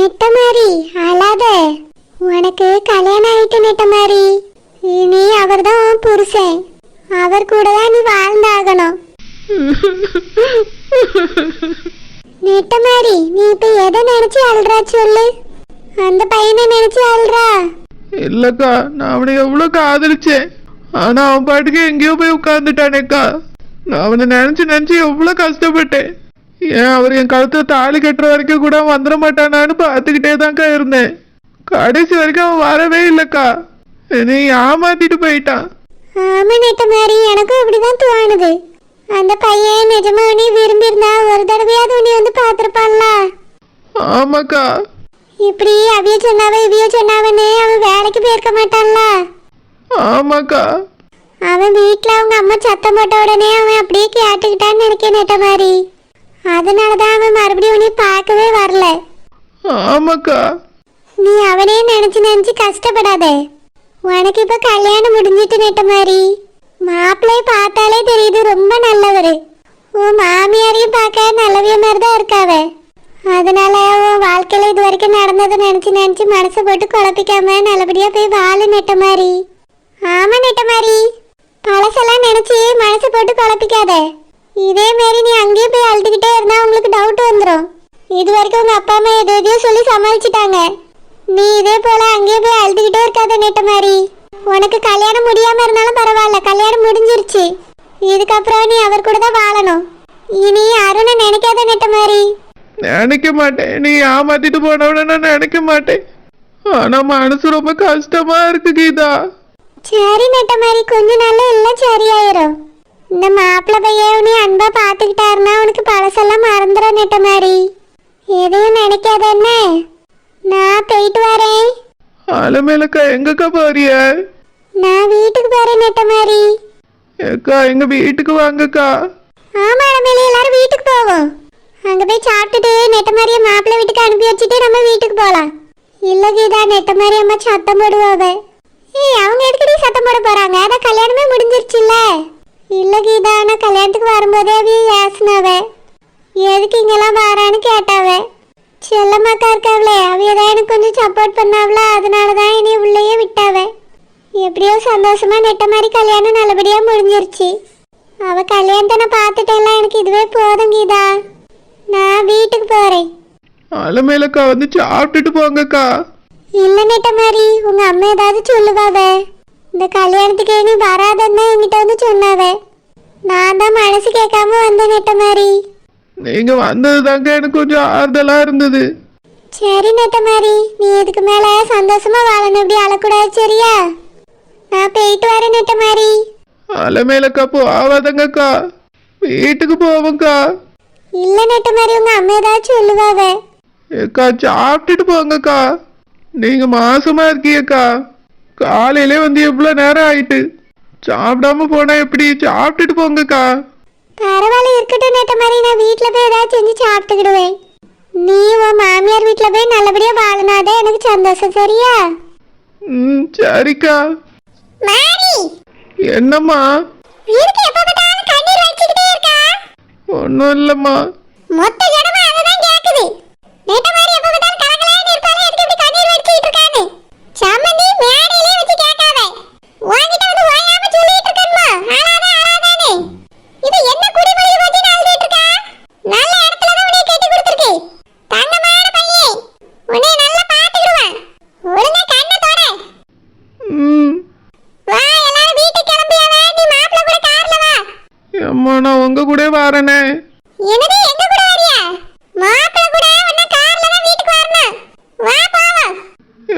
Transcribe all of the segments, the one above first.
நெட்ட மாதிரி அழாத. உனக்கு கல்யாணம் ஆயிட்டு நெட்ட மாதிரி. இனி அவர்தான் புருஷன். அவர் கூட தான் நீ வாழ்ந்தாகணும். நெட்ட மாதிரி நீ இப்ப எதை நினைச்சு அழுறா சொல்லு. அந்த பையனை நினைச்சு அழுறா? இல்லக்கா, நான் அவனை எவ்வளவு காதலிச்சேன். ஆனா அவன் பாட்டுக்கு எங்கேயோ போய் உட்கார்ந்துட்டானேக்கா. நான் அவனை நினைச்சு நினைச்சு எவ்வளவு கஷ்டப்பட்டேன். ஏன் அவர் என் கழுத்துல தாலி கட்டுற வரைக்கும் கூட வந்துட மாட்டானான்னு பார்த்துக்கிட்டே தான்க்கா இருந்தேன். கடைசி வரைக்கும் அவன் வரவே இல்லைக்கா. என்னை ஏமாத்திட்டு போயிட்டான். ஆமா நெட்ட மாதிரி எனக்கும் அப்படிதான் தோணுது. அந்த பையன் நிஜமா நீ விரும்பி இருந்தா ஒரு தடவையாவது நீ வந்து பாத்திருப்பான்ல. ஆமாக்கா. இப்படி அவிய சொன்னாவே இவிய சொன்னாவன்னு அவன் வேலைக்கு போயிருக்க மாட்டான்ல. ஆமாக்கா. அவன் வீட்டுல அவங்க அம்மா சத்தம் போட்ட உடனே அவன் அப்படியே கேட்டுக்கிட்டான்னு நினைக்க நெட்ட மாதிரி. அதனாலதான் அவன் மறுபடியும் நீ பார்க்கவே வரல. ஆமாக்கா. நீ அவனே நினைச்சு நினைச்சு கஷ்டப்படாத. உனக்கு இப்ப கல்யாணம் முடிஞ்சிட்டு நெட்ட மாதிரி. மாப்பிள்ளைய பார்த்தாலே தெரியுது ரொம்ப நல்லவரு. உன் மாமியாரையும் பார்க்க நல்லவிய மாதிரி தான் இருக்காவ. அதனால உன் வாழ்க்கையில இது வரைக்கும் நடந்ததை நினைச்சு நினைச்சு மனசை போட்டு குழப்பிக்காம நல்லபடியா போய் வாழ நெட்ட மாதிரி. ஆமா நெட்ட மாதிரி பழசெல்லாம் நினைச்சு மனசை போட்டு குழப்பிக்காத. இதே மாதிரி நீ அங்கேயே போய் அழுதுகிட்டே இருந்தா உங்களுக்கு டவுட் வந்துடும். இது வரைக்கும் உங்க அப்பா அம்மா எதையோ சொல்லி சமாளிச்சுட்டாங்க. நீ இதே போல அங்கேயே போய் அழுதுகிட்டே இருக்காத நெட்ட மாதிரி. உனக்கு கல்யாணம் முடியாம இருந்தாலும் பரவாயில்ல, கல்யாணம் முடிஞ்சிருச்சு. இதுக்கப்புறம் நீ அவர் கூட தான் வாழணும். இனி அருணை நினைக்காத நெட்ட மாதிரி. நினைக்க மாட்டேன். நீ ஏமாத்திட்டு போனவன நான் நினைக்க மாட்டேன். ஆனா மனசு ரொம்ப கஷ்டமா இருக்கு கீதா. சரி நெட்ட மாதிரி கொஞ்ச நாள்ல எல்லாம் சரியாயிரும். இந்த மாப்பிள்ளை பையன் நீ அன்பா பாத்துக்கிட்டாருன்னா உனக்கு பழசெல்லாம் மறந்துடும் நெட்ட மாதிரி. எதையும் நினைக்காத என்ன. நான் போயிட்டு வரேன். அலமேலக்கா, எங்கக்கா போறிய? நான் வீட்டுக்கு போறேன் நெட்ட மாதிரி. ஏக்கா, எங்க வீட்டுக்கு வாங்கக்கா. ஆமா அலமேலு, எல்லாரும் வீட்டுக்கு போவோம். அங்க போய் சாப்பிட்டுட்டு நெட்ட மாதிரியே மாப்பிள்ளை வீட்டுக்கு அனுப்பி வச்சுட்டு நம்ம வீட்டுக்கு போலாம். இல்ல கீதா, நெட்ட மாதிரி அம்மா சத்தம் போடுவாவ. ஏய், அவங்க எதுக்கடி சத்தம் போட போறாங்க? அதான் கல்யாணமே முடிஞ்சிருச்சுல்ல. இல்ல கீதா, நான் கல்யாணத்துக்கு வரும்போதே அவிய ஏசுனாவ. எதுக்கு இங்கெல்லாம் வாரான்னு கேட்டாவ. செல்லம்மாக்கா இருக்காவளே, அவியதான் எனக்கு கொஞ்சம் சப்போர்ட் பண்ணாவல. அதனாலதான் இனி உள்ளேயே விட்டாவ. எப்படியோ சந்தோஷமா நெட்ட மாதிரி கல்யாணம் நல்லபடியா முடிஞ்சிருச்சு. அவ கல்யாணத்தை நான் பார்த்துட்டேன்ல, எனக்கு இதுவே போதும் கீதா. நான் வீட்டுக்கு போறேன். அலமேலக்கா, வந்து சாப்பிட்டுட்டு போங்கக்கா. இல்ல நெட்ட மாதிரி உங்க அம்மா ஏதாவது சொல்லுவாவ. இந்த கல்யாணத்துக்கு நீ வராதன்னா என்கிட்ட வந்து சொன்னாவ. நான் தான் மனசு கேட்காம வந்த நெட்ட மாதிரி. நீங்க வந்தது தாங்க எனக்கு கொஞ்சம் ஆறுதலா இருந்தது. சரி நெட்ட மாதிரி, நீ இதுக்கு மேல சந்தோஷமா வாழணும், இப்படி அழக்கூடாது சரியா? நான் போயிட்டு வரேன் நெட்ட மாதிரி. அலமேலக்கா, போவாதங்கக்கா, வீட்டுக்கு போவோங்கக்கா. இல்ல நெட்ட மாதிரி உங்க அம்மா ஏதாவது சொல்லுவாவ. ஏக்கா, சாப்பிட்டுட்டு போங்கக்கா. நீங்க மாசமா இருக்கீங்கக்கா. காலையிலே வந்து எவ்வளவு நேரம் ஆயிட்டு. சாப்பிடாம போனா எப்படி? சாப்பிட்டுட்டு போங்கக்கா. பரவாயில்ல, இருக்கட்டும் நெட்ட மாதிரி. நான் வீட்டுல போய் ஏதாவது செஞ்சு சாப்பிட்டுக்கிடுவேன். நீ உன் மாமியார் வீட்டுல போய் நல்லபடியா வாழனாதே எனக்கு சந்தோஷம் சரியா? சரிக்கா. என்னம்மா? ஒன்னும் இல்லம்மா. மொத்த ஜனமா அததான் கேக்குது. நெட்ட மாதிரி எப்ப பார்த்தாலும் கலகலன்னு இருப்பாளே, எதுக்கு இப்படி கண்ணீர் வடிச்சிட்டு இருக்கானே? சம்மந்தி மேடையிலே வச்சு கேட்காத. வாங்கிட்டு வந்து வாயாம சொல்லிட்டு இருக்கேன்மா. அழாதானே. இது என்ன குடிமொழி போச்சு அழுதுட்டு இருக்கா? நல்ல இடத்துல தான் உன்னை கட்டி கொடுத்துருக்கு. தங்கமான பையன். உன்னை நல்லா பாத்துக்கிடுவான். ஒழுங்கா கண்ணை தொட. வா, எல்லாரும் வீட்டுக்கு கிளம்பியாவே. நீ மாப்பிள்ளை கூட கார்ல வா. அம்மா, நான் உங்க கூட வரேனே. என்னது, எங்க கூட வரியா? மாப்பிள்ளை கூட உன்னை கார்ல தான் வீட்டுக்கு வரணும். வா போவோம்.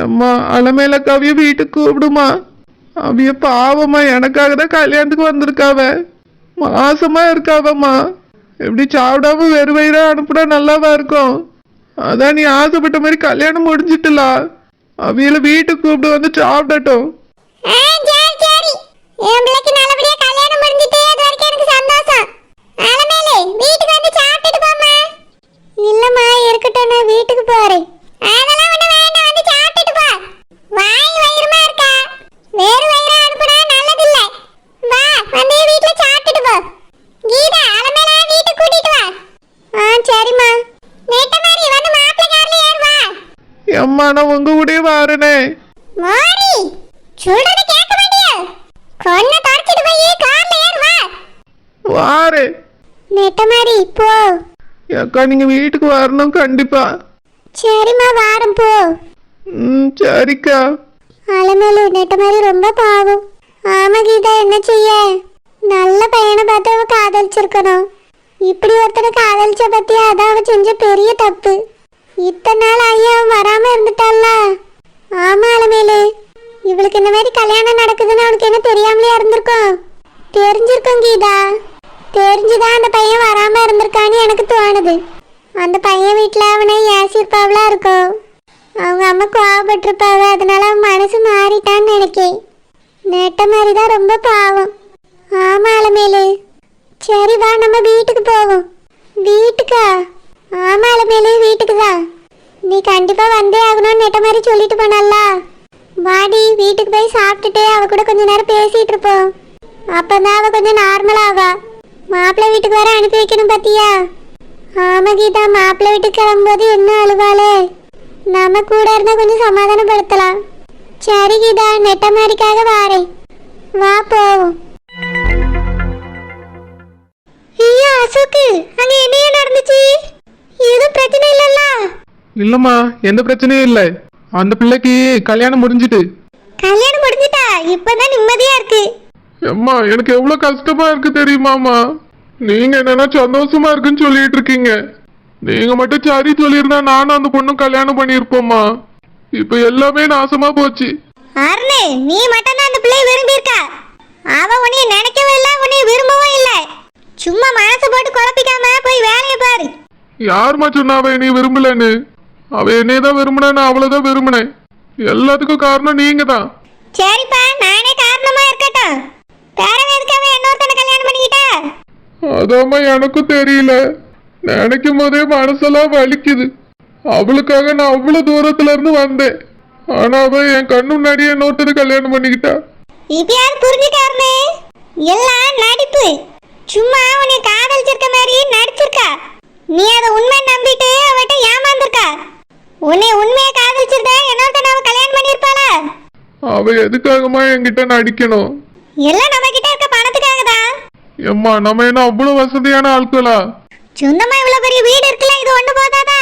அம்மா, அலமேலக்கா அவிய வீட்டுக்கு கூப்பிடுமா. அவிய பாவம்மா, எனக்காக தான் கல்யாணத்துக்கு வந்திருக்காவ. மாசமா இருக்காவம்மா. எப்படி சாப்பிடாம வெறு வயிறா அனுப்புனா நல்லாவா இருக்கும்? அதான் நீ ஆசைப்பட்ட மாதிரி கல்யாணம் முடிஞ்சிட்டுல. அவியல வீட்டுக்கு கூப்பிட்டு வந்து சாப்பிடட்டும். சரி. என் பிள்ளைக்கு நல்லபடியா கல்யாணம் முடிஞ்சிட்டு அது வரைக்கும் எனக்கு சந்தோஷம். அலமேலு, வீட்டுக்கு வந்து சாப்பிட்டுட்டு போம்மா. இல்லம்மா, இருக்கட்டும், நான் வீட்டுக்கு போறேன். அதெல்லாம் ஒண்ணு வேண்டாம், வந்து சாப்பிட்டுட்டு போ. வாய் வயிறுமா இருக்கா? வேறு வயிறா அனுப்புனா நல்லதில்ல. வா, வந்து வீட்டுல சாப்பிட்டுட்டு போ. கீதா, அலமேலு வீட்டுக்கு கூட்டிட்டு வா. சரிம்மா. நெட்ட மாதிரி வந்து மாப்பிள்ளை கார்ல ஏறு வா. எம்மா நான் உங்க கூடயே வாரனே. மாறி சொல்றத கேட்க மாட்டியா? கொன்ன தரச்சிட்டு போய் கார்ல ஏறு வா. வாரு. நெட்ட மாதிரி போ. அக்கா நீங்க வீட்டுக்கு வரணும் கண்டிப்பா. சரிம்மா வாரம் போ. சரிக்கா. அலமேலு நெட்ட மாதிரி ரொம்ப பாவம். ஆமா கீதா, என்ன செய்ய? நல்ல பையனை பார்த்து அவ காதலிச்சிருக்கணும். இப்படி ஒருத்தனை காதலிச்ச பத்தி அதான் அவ செஞ்ச பெரிய தப்பு. இத்தனை நாள் ஐயா அவன் வராம இருந்துட்டாள்ல. ஆமா அலமேலு, இவளுக்கு இந்த மாதிரி கல்யாணம் நடக்குதுன்னு அவனுக்கு என்ன தெரியாமலே இருந்திருக்கும்? தெரிஞ்சிருக்கும் கீதா. தெரிஞ்சுதான் அந்த பையன் வராம இருந்திருக்கான்னு எனக்கு தோணுது. அந்த பையன் வீட்டில் அவனை ஏசிருப்பாவளா இருக்கும். அவங்க அம்மா கோவப்பட்டிருப்பாவ, அதனால அவன் மனசு மாறிட்டான்னு நினைக்கேன். நெட்ட மாதிரி தான் ரொம்ப பாவம். ஆமா அலமேலு. சரி வா நம்ம வீட்டுக்கு போவோம். வீட்டுக்கா? ஆமா அலமேலு, வீட்டுக்கு தான். நீ கண்டிப்பா வந்தே ஆகணும்னு நெட்ட மாதிரி சொல்லிட்டு போனல்ல. வாடி வீட்டுக்கு போய் சாப்பிட்டுட்டு அவ கூட கொஞ்ச நேரம் பேசிட்டு இருப்போம். அப்பதான் அவ கொஞ்சம் நார்மல் ஆவா. மாப்பிள்ளை வீட்டுக்கு வர அனுப்பி வைக்கணும் பாத்தியா? ஆமா கீதா, மாப்பிள்ளை வீட்டுக்கு கிளம்பும்போது என்ன அழுவாளே. நம்ம கூட இருந்தா கொஞ்சம் சமாதானப்படுத்தலாம். சரி கீதா, நெட்ட மாதிரிக்காக வாரேன். வா போவோம். ஐயா அசோக்கு, அங்க என்ன நடந்துச்சு? எதுவும் பிரச்சனை இல்லல்ல? இல்லம்மா, எந்த பிரச்சனையும் இல்லை. அந்த பிள்ளைக்கு கல்யாணம் முடிஞ்சிட்டு. கல்யாணம் முடிஞ்சிட்டா? இப்பதான் நிம்மதியா இருக்கு. அம்மா எனக்கு எவ்வளவு கஷ்டமா இருக்கு தெரியுமாமா? நீங்க என்னன்னா சந்தோஷமா இருக்குன்னு சொல்லிட்டு இருக்கீங்க. நீங்க மட்டும் சரி சொல்லியிருந்தா நானும் அந்த பொண்ணும் கல்யாணம் பண்ணிருப்போம்மா. இப்ப எல்லாமே நாசமா போச்சு. அருணே, நீ மட்டும் தான் அந்த பிள்ளையை விரும்பி இருக்கா. அவ உன்னை நினைக்கவே இல்லை, உன்னை விரும்பவும் இல்லை. சும்மா மனசு போட்டு குழப்பிக்காம போய் வேலையை பாரு. யாருமா சொன்னா அவ என்னைய விரும்பலன்னு? அவ என்னையதான் விரும்பினா, நான் அவளதான் விரும்பினேன். எல்லாத்துக்கும் காரணம் நீங்க தான். சரிப்பா, நானே காரணமா இருக்கட்டும். பேரவேதுக்காக இன்னொருத்தனை கல்யாணம் பண்ணிக்கிட்டா? அதாம்மா எனக்கும் தெரியல. நினைக்கும் போதே மனசெல்லாம் வலிக்குது. அவளுக்காக நான் அவ்வளவு தூரத்துல இருந்து வந்தேன். ஆனா அவ என் கண்ணு முன்னாடியே இன்னொருத்தர் கல்யாணம் பண்ணிக்கிட்டா. இப்பயாவது புரிஞ்சுக்காருனே, எல்லாம் நடிப்பு. சும்மா உன்னை காதலிச்சிருக்க மாதிரி நடிச்சிருக்கா. நீ அதை உண்மை நம்பிட்டு அவட்ட ஏமாந்துருக்கா. உன்னை உண்மையை காதலிச்சிருந்தா இன்னொருத்தனை அவ கல்யாணம் பண்ணிருப்பாளா? அவ எதுக்காகமா என்கிட்ட நடிக்கணும்? எல்லாம் நம்ம கிட்ட இருக்க பணத்துக்காக தான். எம்மா நம்ம என்ன அவ்வளவு வசதியான ஆட்களா? சொந்தமா இவ்வளவு பெரிய வீடு இருக்குல்ல, இது ஒண்ணு போதாதா?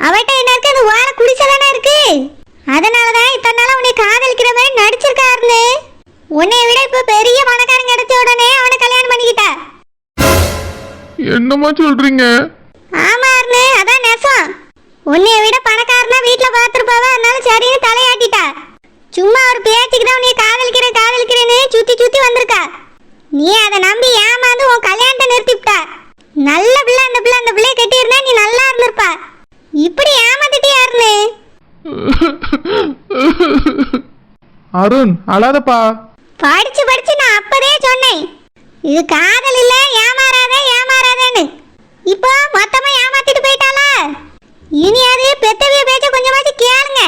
அவட்ட என்ன இருக்கு? அது வார குடிசைதானே இருக்கு. அதனாலதான் இத்தனை நாளா உன்னை காதலிக்கிற மாதிரி நடிச்சிருக்காருன்னு. உன்னை விட இப்ப பெரிய பணக்காரன் கிடைச்ச உடனே அவனை கல்யாணம் பண்ணிக்கிட்டா. என்னமா சொல்றீங்க? ஆமா அருணே, அதான் நெசம். உன்னை விட பணக்காரனா வீட்டுல பாத்துருப்பாவ, அதனால சரின்னு தலையாட்டிட்டா. சும்மா ஒரு பேச்சுக்கு தான் உன்னை காதலிக்கிறேன்னு சுத்தி சுத்தி வந்திருக்கா. நீ அதை நம்பி ஏமாந்து உன் கல்யாணத்தை நிறுத்திவிட்டா. நல்ல பிள்ளை அந்த பிள்ளை, அந்த பிள்ளைய கட்டியிருந்தா நீ நல்லா இருந்திருப்பா. இப்படி ஏமாத்திட்டியாருன்னு. அருண் அழாதப்பா. படிச்சு படிச்சு நான் அப்பதே சொன்னேன், இது காதல் இல்ல, ஏமாறாதேன்னு. இப்போ மொத்தமா ஏமாத்திட்டு போயிட்டாளா? இனி அது பெத்தவிய பேச்ச கொஞ்சமாச்சு கேளுங்க.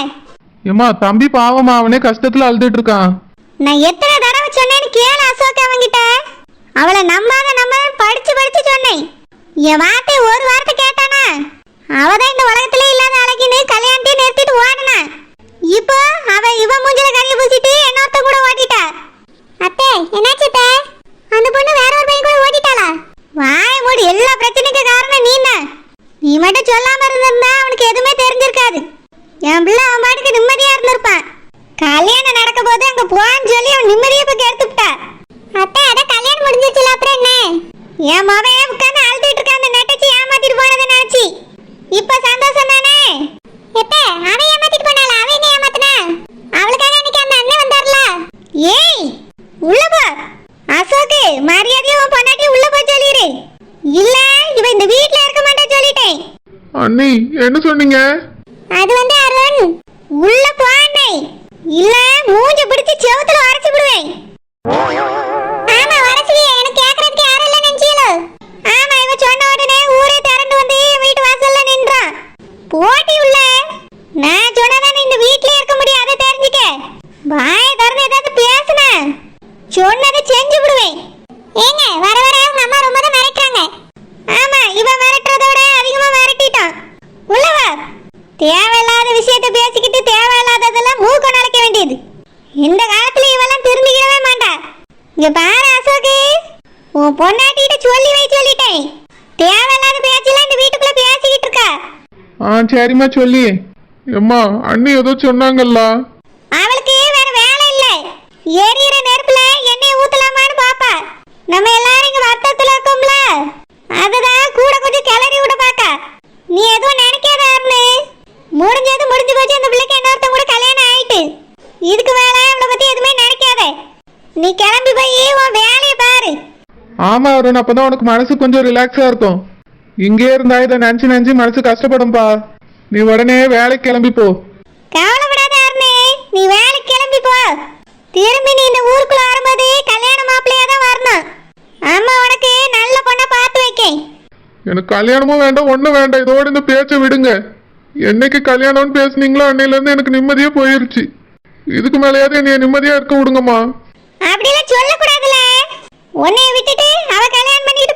ஏமா தம்பி பாவமா, அவனே கஷ்டத்துல அழுதுட்டு இருக்கான். நான் எத்தனை தடவை சொன்னேன்னு கேளு அசோக் அவங்கிட்ட. அவளை நம்பாத படிச்சு படிச்சு சொன்னேன். என் வார்த்தை ஒரு வார்த்தை கேட்டானா? அவதான் இந்த உலகத்திலே இல்லாத அழகின்னு கல்யாணத்தையும் நிறுத்திட்டு ஓடுனா. இப்போ அவ இவ மூஞ்சில கறியை பூசிட்டு என்னொருத்த கூட ஓட்டிட்டா. அத்தை என்னாச்சு அத்தை? அந்த பொண்ணு வேற ஒரு பையன் கூட ஓட்டிட்டாளா? வாய மூடி, எல்லா பிரச்சனைக்கும் காரணம் நீ தான். நீ மட்டும் சொல்லாம இருந்திருந்தா அவனுக்கு எதுவுமே தெரிஞ்சிருக்காது. என் பிள்ளை அவன் பாட்டுக்கு நிம்மதியா இருந்திருப்பான். கல்யாணம் நடக்க போது அங்க போன்னு சொல்லி அவன் நிம்மதியை போய் கெடுத்துட்டா. அத்தை அதான் கல்யாணம் முடிஞ்சிச்சுல, அப்புறம் என்ன? என் மகன் உட்காந்து அழுதுட்டு இருக்க அந்த நெட்டச்சி ஏமாத்திட்டு போனதை நினைச்சி இப்ப சந்தோஷம் தானே? எப்ப அவன் ஏமாத்திட்டு போனாளா? அவன் என்ன ஏமாத்தினா? அவளுக்காக அன்னைக்கு அந்த அண்ணன் வந்தார்ல. ஏய் உள்ள போ அசோக்கு, மரியாதையா உன் பொண்டாட்டி உள்ள போய் சொல்லிரு. இல்ல இவ இந்த வீட்ல இருக்க மாட்டா சொல்லிட்டேன். அண்ணி என்ன சொன்னீங்க? அது வந்து அருண் உள்ள போனே, இல்ல மூஞ்ச பிடிச்சு செவுத்துல உரைச்சு விடுவேன். ஆமா உரைச்சுவியே, எனக்கு கேக்குறதுக்கு யாரும் இல்ல நினைச்சீங்களோ? ஆமா, இவ சொன்ன உடனே ஊரே திரண்டு வந்து வீட்டு வாசல்ல நின்றான். போட்டி உள்ள நான் சொன்னதானே இந்த வீட்லயே இருக்க முடியும், அதை தெரிஞ்சுக்க. வாயை திறந்து ஏதாவது பேசுன சொன்னதை செஞ்சு விடுவேன். ஏங்க வர வர உங்க அம்மா ரொம்ப தான் மிரட்டுறாங்க. ஆமா, இவ மிரட்டுறதோட அதிகமா மிரட்டிட்டான். உள்ள வா. தேவையில்லாத தேவையில்லாத விஷயத்தை பேசிக்கிட்டு தேவையில்லாததெல்லாம் மூக்க நுழைக்க வேண்டியது. இந்த காலத்துல இவெல்லாம் திருந்திக்கவே மாட்டா. இங்க பாரு அசோக்கு, உன் பொண்டாட்டிகிட்ட சொல்லிட்டேன். தேவையில்லாத பேச்செல்லாம் இந்த வீட்டுக்குள்ள பேசிக்கிட்டு இருக்கா. சரிம்மா சொல்லி. எம்மா அண்ணி ஏதோ சொன்னாங்கல்ல. அவளுக்கு வேற வேலை இல்ல, எரியிற நெருப்புல எண்ணெய் ஊத்தலாமான்னு பாப்பா. நம்ம எல்லாரும் இங்க வருத்தத்துல இருக்கோம்ல, அதுதான் கூட கொஞ்சம் கிளறி விட பாக்கா. நீ எதுவும் நினைக்காத அருணு, முடிஞ்சது முடிஞ்சு போச்சு. அந்த பிள்ளைக்கு இன்னொருத்தன் கூட கல்யாணம் ஆயிட்டு, இதுக்கு மேல அவளை பத்தி எதுவுமே நினைக்காத. நீ கிளம்பி போய் உன் வேலையை பாரு. ஆமா அருண், அப்பதான் உனக்கு மனசு கொஞ்சம் ரிலாக்ஸா இருக்கும். இங்கே இருந்தா இதை நினைச்சு மனசு கஷ்டப்படும்பா. நீ உடனே வேலைக்கு கிளம்பி போ. கவலைப்படாத அருணு, நீ வேலைக்கு கிளம்பி போ. திரும்பி நீ இந்த ஊருக்குள்ள வரும்போது கல்யாண மாப்பிள்ளையா தான் வரணும். அம்மா உனக்கு நல்ல பொண்ணை பார்த்து வைக்கேன். எனக்கு கல்யாணமும் வேண்டாம், ஒன்றும் வேண்டாம். இதோட இந்த பேச்சை விடுங்க. என்னைக்கு கல்யாணம்னு பேசுனீங்களோ அன்னையிலேருந்து எனக்கு நிம்மதியே போயிருச்சு. இதுக்கு மேலேயாவது என்னைய நிம்மதியா இருக்க விடுங்கம்மா. அப்படிலாம் சொல்லக்கூடாதுல. உன்னைய விட்டுட்டு அவ கல்யாணம் பண்ணிட்டு